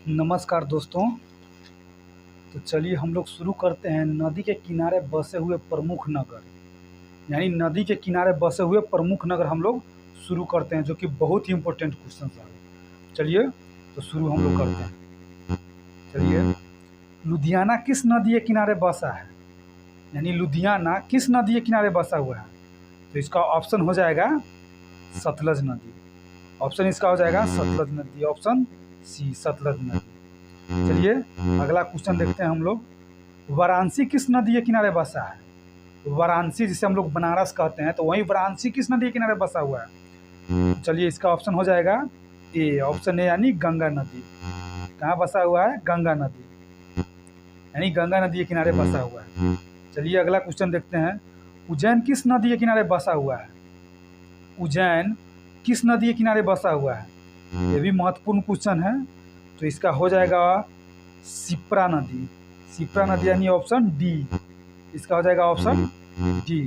नमस्कार दोस्तों। तो चलिए हम लोग शुरू करते हैं नदी के किनारे बसे हुए प्रमुख नगर, यानी नदी के किनारे बसे हुए प्रमुख नगर हम लोग शुरू करते हैं, जो कि बहुत ही इम्पोर्टेंट क्वेश्चन है। चलिए तो शुरू हम लोग करते हैं। चलिए, लुधियाना किस नदी के किनारे बसा है? यानी लुधियाना किस नदी के किनारे बसा हुआ है? तो इसका ऑप्शन हो जाएगा सतलज नदी। ऑप्शन इसका हो जाएगा सतलज नदी, ऑप्शन सी सतलज नदी। चलिए अगला क्वेश्चन देखते हैं हम लोग। वाराणसी किस नदी के किनारे बसा है? वाराणसी जिसे हम लोग बनारस कहते हैं, तो वहीं वाराणसी किस नदी के किनारे बसा हुआ है? चलिए इसका ऑप्शन हो जाएगा ए, ऑप्शन ए यानी गंगा नदी। कहाँ बसा हुआ है? गंगा नदी, यानी गंगा नदी के किनारे बसा हुआ है। चलिए अगला क्वेश्चन देखते हैं। उज्जैन किस नदी के किनारे बसा हुआ है? उज्जैन किस नदी के किनारे बसा हुआ है? ये भी महत्वपूर्ण क्वेश्चन है। तो इसका हो जाएगा शिप्रा नदी। शिप्रा नदी यानी ऑप्शन डी, इसका हो जाएगा ऑप्शन डी।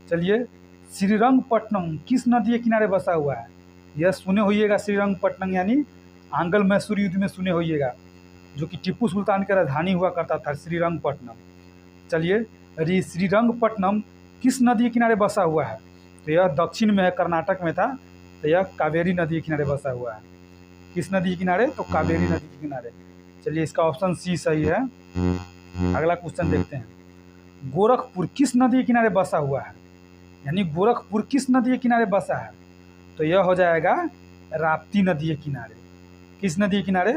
चलिए, श्रीरंगपट्टनम किस नदी के किनारे बसा हुआ है? यह सुने होइएगा, श्रीरंगपट्टनम यानी आंग्ल मैसूर युद्ध में सुने होइएगा, जो कि टीपू सुल्तान की राजधानी हुआ करता था श्रीरंगपट्टनम। चलिए, श्रीरंगपट्टनम किस नदी के किनारे बसा हुआ है? तो यह दक्षिण में है, कर्नाटक में था। तो यह कावेरी नदी के किनारे बसा हुआ है। किस नदी के किनारे? तो कावेरी नदी के किनारे। चलिए इसका ऑप्शन सी सही है। अगला क्वेश्चन देखते हैं। गोरखपुर किस नदी के किनारे बसा हुआ है? यानी गोरखपुर किस नदी के किनारे बसा है? तो यह हो जाएगा राप्ती नदी के किनारे। किस नदी के किनारे?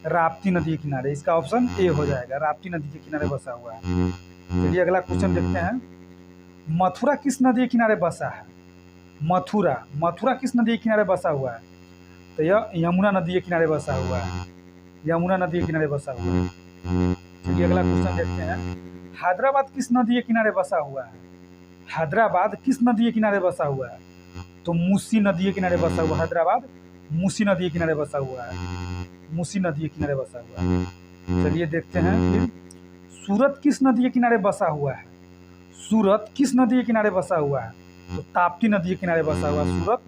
राप्ती नदी के किनारे। इसका ऑप्शन ए हो जाएगा, राप्ती नदी के किनारे बसा हुआ है। चलिए अगला क्वेश्चन देखते हैं। मथुरा किस नदी के किनारे बसा है? मथुरा किस नदी के किनारे बसा हुआ है? तो यह यमुना नदी के किनारे बसा हुआ है। यमुना नदी के किनारे बसा हुआ है। चलिए अगला क्वेश्चन देखते हैं। हैदराबाद किस नदी के किनारे बसा हुआ है? हैदराबाद किस नदी के किनारे बसा हुआ है? तो मूसी नदी के किनारे बसा हुआ है। हैदराबाद मूसी नदी के किनारे बसा हुआ है। मूसी नदी के किनारे बसा हुआ है। चलिए देखते हैं फिर। सूरत किस नदी के किनारे बसा हुआ है? सूरत किस नदी के किनारे बसा हुआ है? तो ताप्ती नदी के किनारे बसा हुआ है। सूरत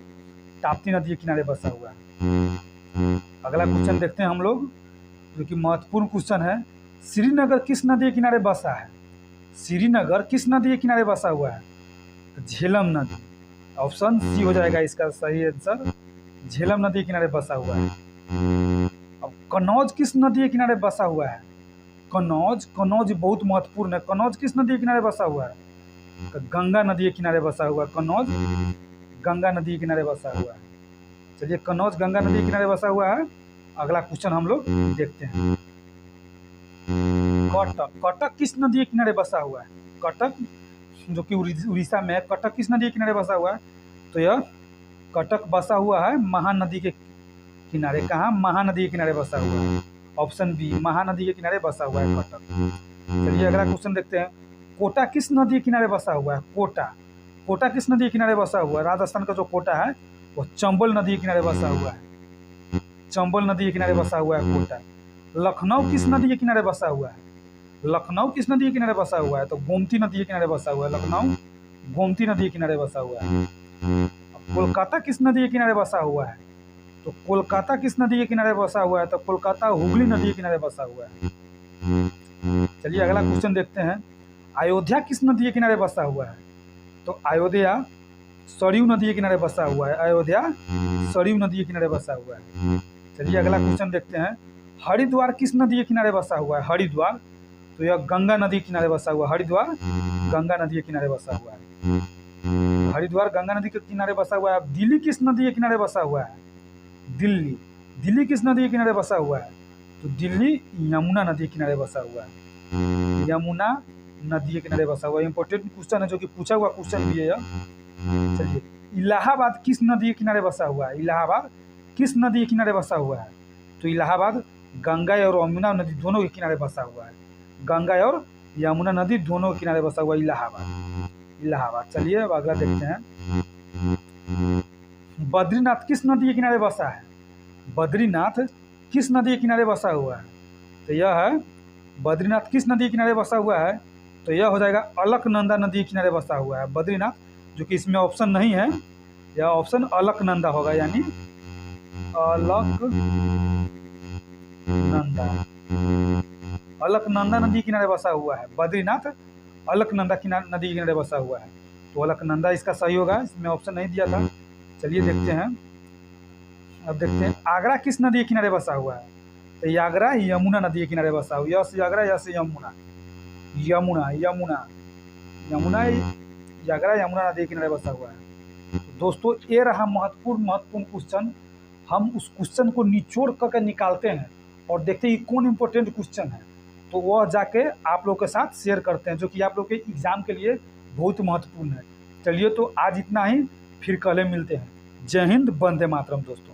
ताप्ती नदी के किनारे बसा हुआ है। अगला क्वेश्चन देखते हैं हम लोग, जो कि महत्वपूर्ण क्वेश्चन है। श्रीनगर किस नदी के किनारे बसा है? श्रीनगर किस नदी के किनारे बसा हुआ है? तो झेलम नदी। ऑप्शन सी हो जाएगा इसका सही आंसर। झेलम नदी के किनारे बसा हुआ है। अब कन्नौज किस नदी के किनारे बसा हुआ है? कन्नौज बहुत महत्वपूर्ण है। कन्नौज किस नदी के किनारे बसा हुआ है? तो गंगा नदी के किनारे बसा हुआ है। कन्नौज गंगा नदी के किनारे बसा हुआ है। चलिए, कन्नौज गंगा नदी के किनारे बसा हुआ है। अगला क्वेश्चन हम लोग देखते हैं। कटक किस नदी के किनारे बसा हुआ है? कटक जो कि उड़ीसा में है, कटक किस नदी के किनारे बसा हुआ है? तो यह कटक बसा हुआ है महानदी के किनारे। कहाँ? महानदी के किनारे बसा हुआ है। ऑप्शन बी, महानदी के किनारे बसा हुआ है कटक। चलिए अगला क्वेश्चन देखते हैं। कोटा किस नदी के किनारे बसा हुआ है? कोटा किस नदी के किनारे बसा हुआ है? राजस्थान का जो कोटा है वो चंबल नदी के किनारे बसा हुआ है। चंबल नदी के किनारे बसा हुआ है कोटा। लखनऊ किस नदी के किनारे बसा हुआ है? लखनऊ किस नदी के किनारे बसा हुआ है? तो गोमती नदी के किनारे बसा हुआ है। लखनऊ गोमती नदी के किनारे बसा हुआ है। कोलकाता किस नदी के किनारे बसा हुआ है? तो कोलकाता किस नदी के किनारे बसा हुआ है? तो कोलकाता हुगली नदी के किनारे बसा हुआ है। चलिए अगला क्वेश्चन देखते हैं। अयोध्या किस नदी के किनारे बसा हुआ है? तो अयोध्या सरयू नदी के किनारे बसा हुआ है। अयोध्या सरयू नदी के किनारे बसा हुआ है। चलिए अगला क्वेश्चन देखते हैं। हरिद्वार किस नदी के किनारे बसा हुआ है? हरिद्वार, तो यह गंगा नदी के किनारे बसा हुआ है। हरिद्वार गंगा नदी के किनारे बसा हुआ है। हरिद्वार गंगा नदी के किनारे बसा हुआ है। अब दिल्ली किस नदी के किनारे बसा हुआ है? दिल्ली किस नदी के किनारे बसा हुआ है? तो दिल्ली यमुना नदी के किनारे बसा हुआ है। यमुना नदी के किनारे बसा हुआ है। इंपॉर्टेंट क्वेश्चन है, जो कि पूछा हुआ क्वेश्चन भी है यह। चलिए, इलाहाबाद किस नदी के किनारे बसा हुआ है? इलाहाबाद किस नदी के किनारे बसा हुआ है? तो इलाहाबाद गंगा और यमुना नदी दोनों के किनारे बसा हुआ है। गंगा और यमुना नदी दोनों के किनारे बसा हुआ है इलाहाबाद। चलिए अब अगला देखते हैं। बद्रीनाथ किस नदी के किनारे बसा है? बद्रीनाथ किस नदी के किनारे बसा हुआ है? तो यह है बद्रीनाथ किस नदी के किनारे बसा हुआ है? तो यह हो जाएगा अलकनंदा नदी के किनारे बसा हुआ है बद्रीनाथ, जो कि इसमें ऑप्शन नहीं है। यह ऑप्शन अलकनंदा होगा, यानी अलकनंदा। अलकनंदा। अलकनंदा नदी के किनारे बसा हुआ है। बद्रीनाथ अलकनंदा नदी के किनारे बसा हुआ है, तो अलकनंदा इसका सही होगा। इसमें ऑप्शन नहीं दिया था। चलिए देखते हैं। अब देखते हैं आगरा किस नदी के किनारे बसा हुआ है। तो ये आगरा यमुना नदी के किनारे बसा हुआ है। Yes Agra, yes Yamuna. यमुना यमुना यमुना आगरा यमुना नदी के किनारे बसा हुआ है। तो दोस्तों ये रहा महत्वपूर्ण क्वेश्चन। हम उस क्वेश्चन को निचोड़ करके निकालते हैं और देखते हैं कि कौन इम्पोर्टेंट क्वेश्चन है, तो वह जाके आप लोग के साथ शेयर करते हैं, जो कि आप लोग के एग्जाम के लिए बहुत महत्वपूर्ण है। चलिए तो आज इतना ही, फिर कल मिलते हैं। जय हिंद, वंदे मातरम दोस्तों।